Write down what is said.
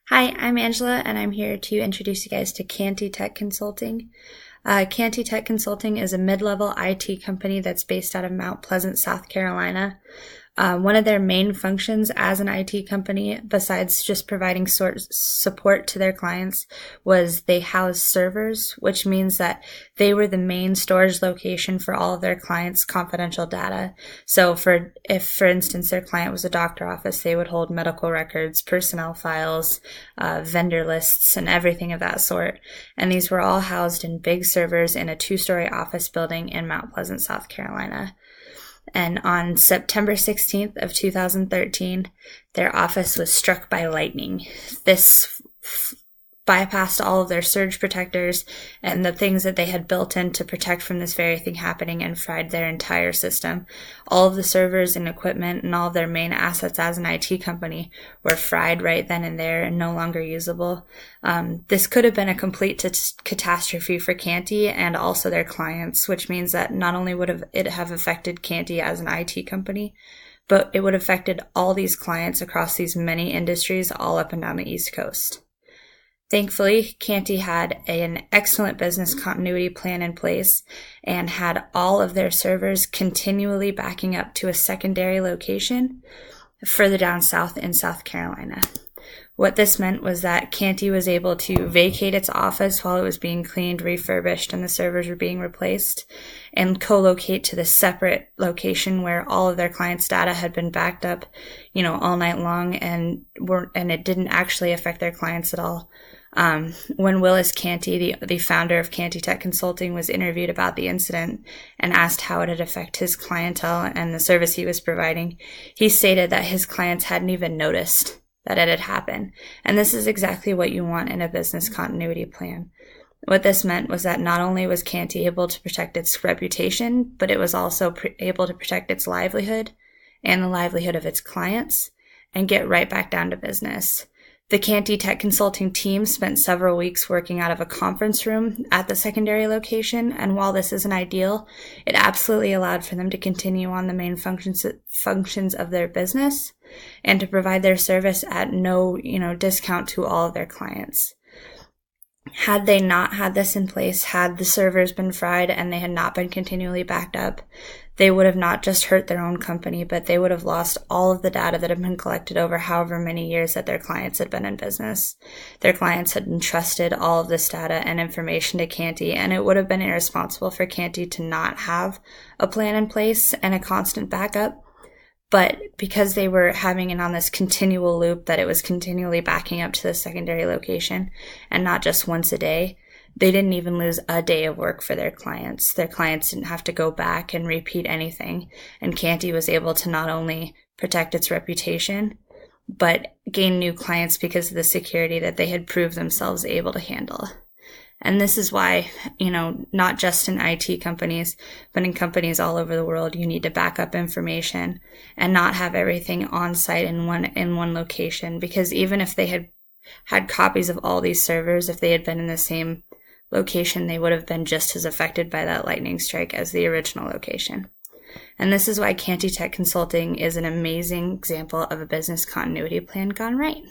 Hi, I'm Angela, and I'm here to introduce you guys to Canty Tech Consulting. Canty Tech Consulting is a mid-level IT company that's based out of Mount Pleasant, South Carolina. One of their main functions as an IT company, besides just providing support to their clients, was they house servers, which means that they were the main storage location for all of their clients' confidential data. So if, for instance, their client was a doctor office, they would hold medical records, personnel files, vendor lists, and everything of that sort. And these were all housed in big servers in a 2-story office building in Mount Pleasant, South Carolina. And on September 16th of 2013, their office was struck by lightning. This bypassed all of their surge protectors and the things that they had built in to protect from this very thing happening, and fried their entire system. All of the servers and equipment and all of their main assets as an IT company were fried right then and there and no longer usable. This could have been a complete catastrophe for Canty and also their clients, which means that not only would it have affected Canty as an IT company, but it would have affected all these clients across these many industries all up and down the East Coast. Thankfully, Canty had an excellent business continuity plan in place and had all of their servers continually backing up to a secondary location further down south in South Carolina. What this meant was that Canty was able to vacate its office while it was being cleaned, refurbished, and the servers were being replaced, and co-locate to the separate location where all of their clients' data had been backed up, all night long, and it didn't actually affect their clients at all. When Willis Canty, the founder of Canty Tech Consulting, was interviewed about the incident and asked how it had affected his clientele and the service he was providing, he stated that his clients hadn't even noticed that it had happened. And this is exactly what you want in a business continuity plan. What this meant was that not only was Canty able to protect its reputation, but it was also able to protect its livelihood and the livelihood of its clients and get right back down to business. The Canty Tech Consulting team spent several weeks working out of a conference room at the secondary location, and while this isn't ideal, it absolutely allowed for them to continue on the main functions of their business and to provide their service at no, discount to all of their clients. Had they not had this in place, had the servers been fried and they had not been continually backed up, they would have not just hurt their own company, but they would have lost all of the data that had been collected over however many years that their clients had been in business. Their clients had entrusted all of this data and information to Canty, and it would have been irresponsible for Canty to not have a plan in place and a constant backup. But because they were having it on this continual loop that it was continually backing up to the secondary location and not just once a day, they didn't even lose a day of work for their clients. Their clients didn't have to go back and repeat anything. And Canty was able to not only protect its reputation, but gain new clients because of the security that they had proved themselves able to handle. And this is why, not just in IT companies, but in companies all over the world, you need to back up information and not have everything on site in one location. Because even if they had copies of all these servers, if they had been in the same location, they would have been just as affected by that lightning strike as the original location. And this is why Canty Tech Consulting is an amazing example of a business continuity plan gone right.